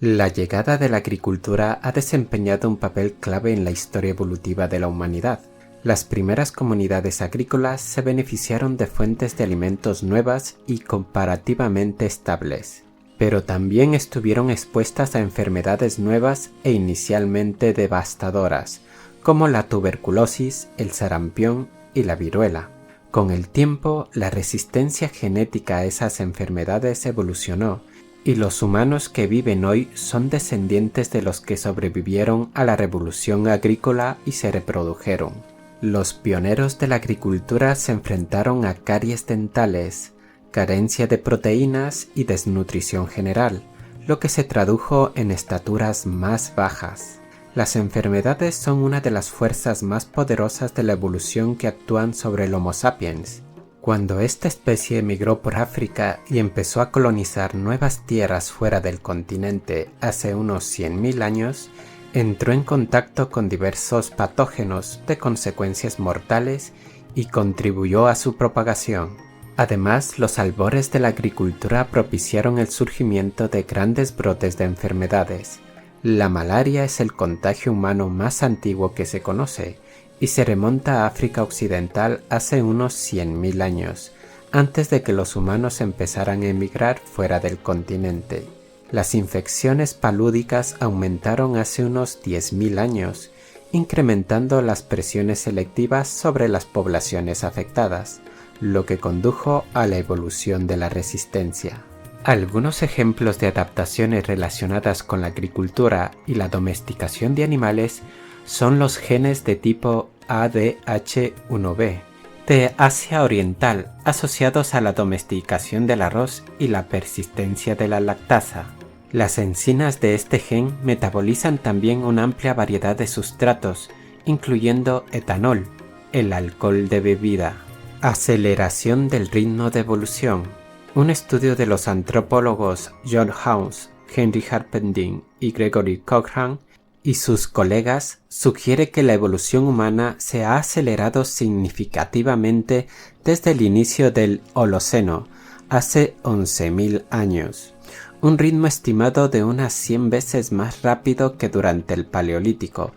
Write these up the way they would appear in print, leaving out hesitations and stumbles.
La llegada de la agricultura ha desempeñado un papel clave en la historia evolutiva de la humanidad. Las primeras comunidades agrícolas se beneficiaron de fuentes de alimentos nuevas y comparativamente estables, pero también estuvieron expuestas a enfermedades nuevas e inicialmente devastadoras, como la tuberculosis, el sarampión y la viruela. Con el tiempo, la resistencia genética a esas enfermedades evolucionó, y los humanos que viven hoy son descendientes de los que sobrevivieron a la revolución agrícola y se reprodujeron. Los pioneros de la agricultura se enfrentaron a caries dentales, carencia de proteínas y desnutrición general, lo que se tradujo en estaturas más bajas. Las enfermedades son una de las fuerzas más poderosas de la evolución que actúan sobre el Homo sapiens. Cuando esta especie emigró por África y empezó a colonizar nuevas tierras fuera del continente hace unos 100.000 años, entró en contacto con diversos patógenos de consecuencias mortales y contribuyó a su propagación. Además, los albores de la agricultura propiciaron el surgimiento de grandes brotes de enfermedades. La malaria es el contagio humano más antiguo que se conoce y se remonta a África Occidental hace unos 100.000 años, antes de que los humanos empezaran a emigrar fuera del continente. Las infecciones palúdicas aumentaron hace unos 10.000 años, incrementando las presiones selectivas sobre las poblaciones afectadas, lo que condujo a la evolución de la resistencia. Algunos ejemplos de adaptaciones relacionadas con la agricultura y la domesticación de animales son los genes de tipo ADH1B de Asia Oriental asociados a la domesticación del arroz y la persistencia de la lactasa. Las enzimas de este gen metabolizan también una amplia variedad de sustratos, incluyendo etanol, el alcohol de bebida. Aceleración del ritmo de evolución. Un estudio de los antropólogos John House, Henry Harpending y Gregory Cochrane y sus colegas sugiere que la evolución humana se ha acelerado significativamente desde el inicio del Holoceno, hace 11.000 años. Un ritmo estimado de unas 100 veces más rápido que durante el Paleolítico,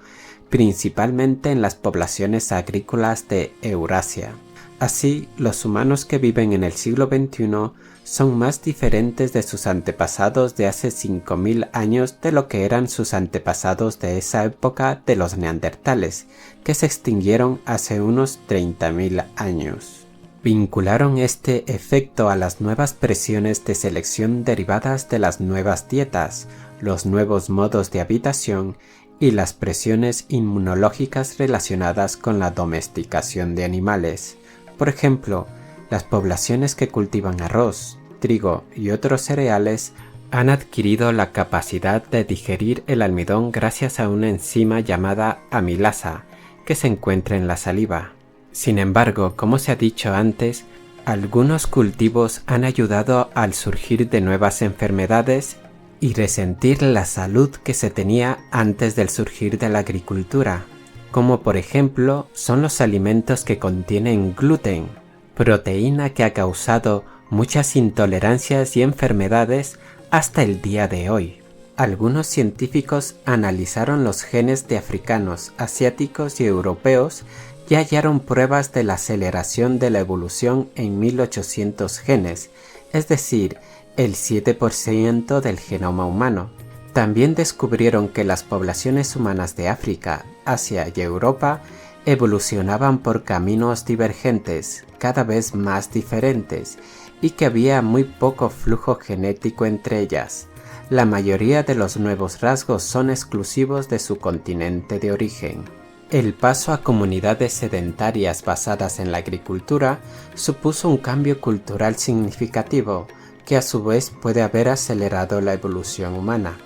principalmente en las poblaciones agrícolas de Eurasia. Así, los humanos que viven en el siglo XXI son más diferentes de sus antepasados de hace 5.000 años de lo que eran sus antepasados de esa época de los neandertales, que se extinguieron hace unos 30.000 años. Vincularon este efecto a las nuevas presiones de selección derivadas de las nuevas dietas, los nuevos modos de habitación y las presiones inmunológicas relacionadas con la domesticación de animales. Por ejemplo, las poblaciones que cultivan arroz, trigo y otros cereales han adquirido la capacidad de digerir el almidón gracias a una enzima llamada amilasa que se encuentra en la saliva. Sin embargo, como se ha dicho antes, algunos cultivos han ayudado al surgir de nuevas enfermedades y resentir la salud que se tenía antes del surgir de la agricultura, como por ejemplo son los alimentos que contienen gluten, proteína que ha causado muchas intolerancias y enfermedades hasta el día de hoy. Algunos científicos analizaron los genes de africanos, asiáticos y europeos y hallaron pruebas de la aceleración de la evolución en 1800 genes, es decir, el 7% del genoma humano. También descubrieron que las poblaciones humanas de África, Asia y Europa evolucionaban por caminos divergentes, cada vez más diferentes, y que había muy poco flujo genético entre ellas. La mayoría de los nuevos rasgos son exclusivos de su continente de origen. El paso a comunidades sedentarias basadas en la agricultura supuso un cambio cultural significativo, que a su vez puede haber acelerado la evolución humana.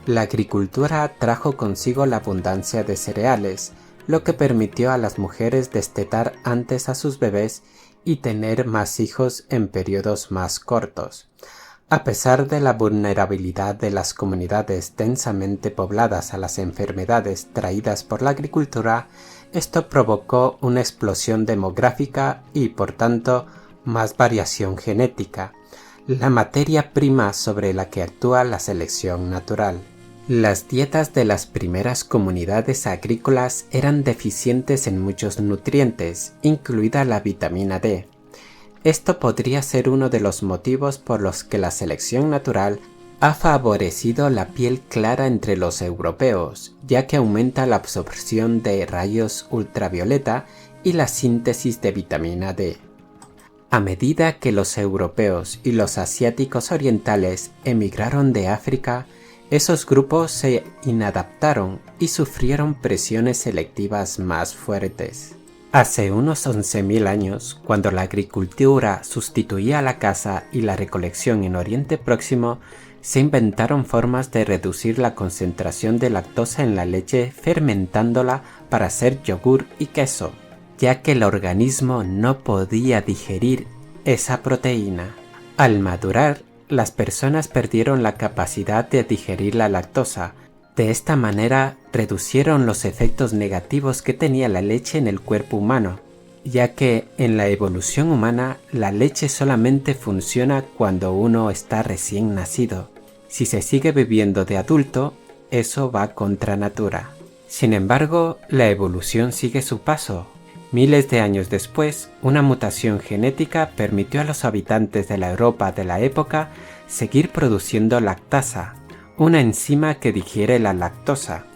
La agricultura trajo consigo la abundancia de cereales, lo que permitió a las mujeres destetar antes a sus bebés y tener más hijos en periodos más cortos. A pesar de la vulnerabilidad de las comunidades densamente pobladas a las enfermedades traídas por la agricultura, esto provocó una explosión demográfica y, por tanto, más variación genética. la materia prima sobre la que actúa la selección natural. Las dietas de las primeras comunidades agrícolas eran deficientes en muchos nutrientes, incluida la vitamina D. Esto podría ser uno de los motivos por los que la selección natural ha favorecido la piel clara entre los europeos, ya que aumenta la absorción de rayos ultravioleta y la síntesis de vitamina D. A medida que los europeos y los asiáticos orientales emigraron de África, esos grupos se inadaptaron y sufrieron presiones selectivas más fuertes. Hace unos 11.000 años, cuando la agricultura sustituía la caza y la recolección en Oriente Próximo, se inventaron formas de reducir la concentración de lactosa en la leche fermentándola para hacer yogur y queso, ya que el organismo no podía digerir esa proteína. Al madurar, las personas perdieron la capacidad de digerir la lactosa. De esta manera, reducieron los efectos negativos que tenía la leche en el cuerpo humano, ya que en la evolución humana la leche solamente funciona cuando uno está recién nacido. Si se sigue bebiendo de adulto, eso va contra natura. Sin embargo, la evolución sigue su paso. Miles de años después, una mutación genética permitió a los habitantes de la Europa de la época seguir produciendo lactasa, una enzima que digiere la lactosa,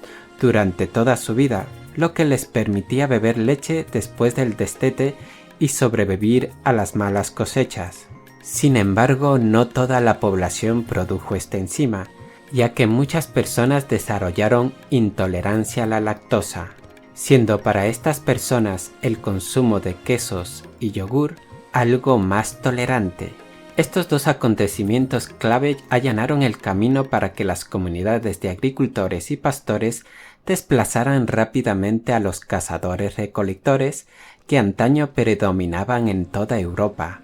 durante toda su vida, lo que les permitía beber leche después del destete y sobrevivir a las malas cosechas. Sin embargo, no toda la población produjo esta enzima, ya que muchas personas desarrollaron intolerancia a la lactosa, siendo para estas personas el consumo de quesos y yogur algo más tolerante. Estos dos acontecimientos clave allanaron el camino para que las comunidades de agricultores y pastores desplazaran rápidamente a los cazadores-recolectores que antaño predominaban en toda Europa.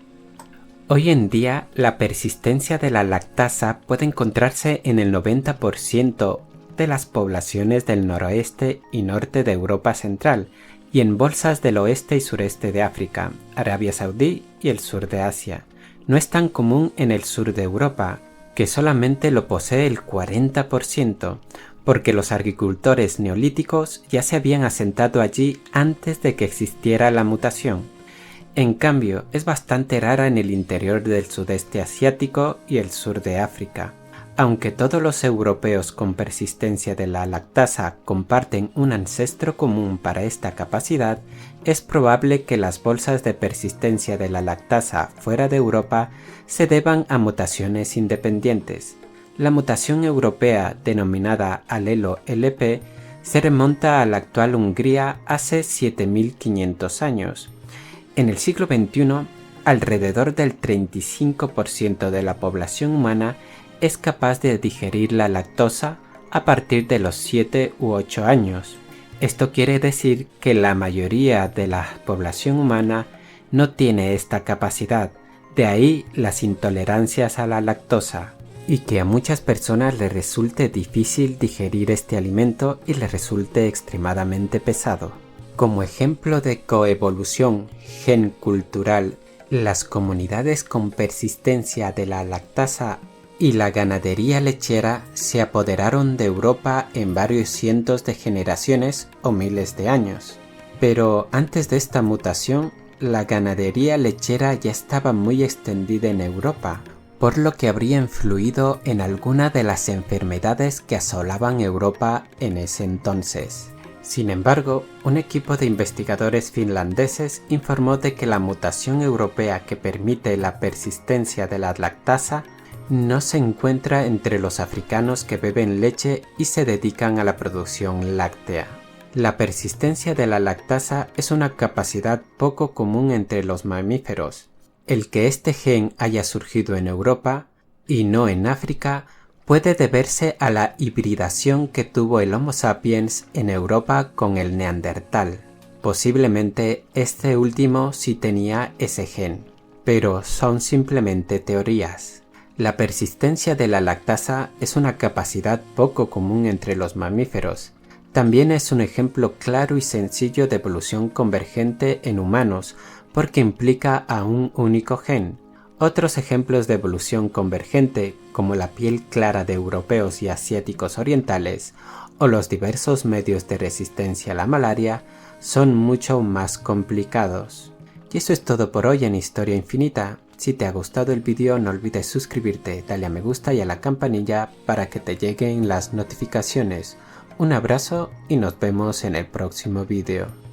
Hoy en día, la persistencia de la lactasa puede encontrarse en el 90% de las poblaciones del noroeste y norte de Europa Central y en bolsas del oeste y sureste de África, Arabia Saudí y el sur de Asia. No es tan común en el sur de Europa, que solamente lo posee el 40%, porque los agricultores neolíticos ya se habían asentado allí antes de que existiera la mutación. En cambio, es bastante rara en el interior del sudeste asiático y el sur de África. Aunque todos los europeos con persistencia de la lactasa comparten un ancestro común para esta capacidad, es probable que las bolsas de persistencia de la lactasa fuera de Europa se deban a mutaciones independientes. La mutación europea, denominada alelo LP, se remonta a la actual Hungría hace 7.500 años. En el siglo XXI, alrededor del 35% de la población humana es capaz de digerir la lactosa a partir de los 7 u 8 años. Esto quiere decir que la mayoría de la población humana no tiene esta capacidad, de ahí las intolerancias a la lactosa, y que a muchas personas les resulte difícil digerir este alimento y les resulte extremadamente pesado. Como ejemplo de coevolución gen cultural, las comunidades con persistencia de la lactasa y la ganadería lechera se apoderaron de Europa en varios cientos de generaciones o miles de años. Pero antes de esta mutación, la ganadería lechera ya estaba muy extendida en Europa, por lo que habría influido en alguna de las enfermedades que asolaban Europa en ese entonces. Sin embargo, un equipo de investigadores finlandeses informó de que la mutación europea que permite la persistencia de la lactasa no se encuentra entre los africanos que beben leche y se dedican a la producción láctea. La persistencia de la lactasa es una capacidad poco común entre los mamíferos. El que este gen haya surgido en Europa y no en África puede deberse a la hibridación que tuvo el Homo sapiens en Europa con el Neandertal. Posiblemente este último sí tenía ese gen, pero son simplemente teorías. La persistencia de la lactasa es una capacidad poco común entre los mamíferos. También es un ejemplo claro y sencillo de evolución convergente en humanos porque implica a un único gen. Otros ejemplos de evolución convergente, como la piel clara de europeos y asiáticos orientales, o los diversos medios de resistencia a la malaria, son mucho más complicados. Y eso es todo por hoy en Historia Infinita. Si te ha gustado el vídeo no olvides suscribirte, darle a me gusta y a la campanilla para que te lleguen las notificaciones. Un abrazo y nos vemos en el próximo vídeo.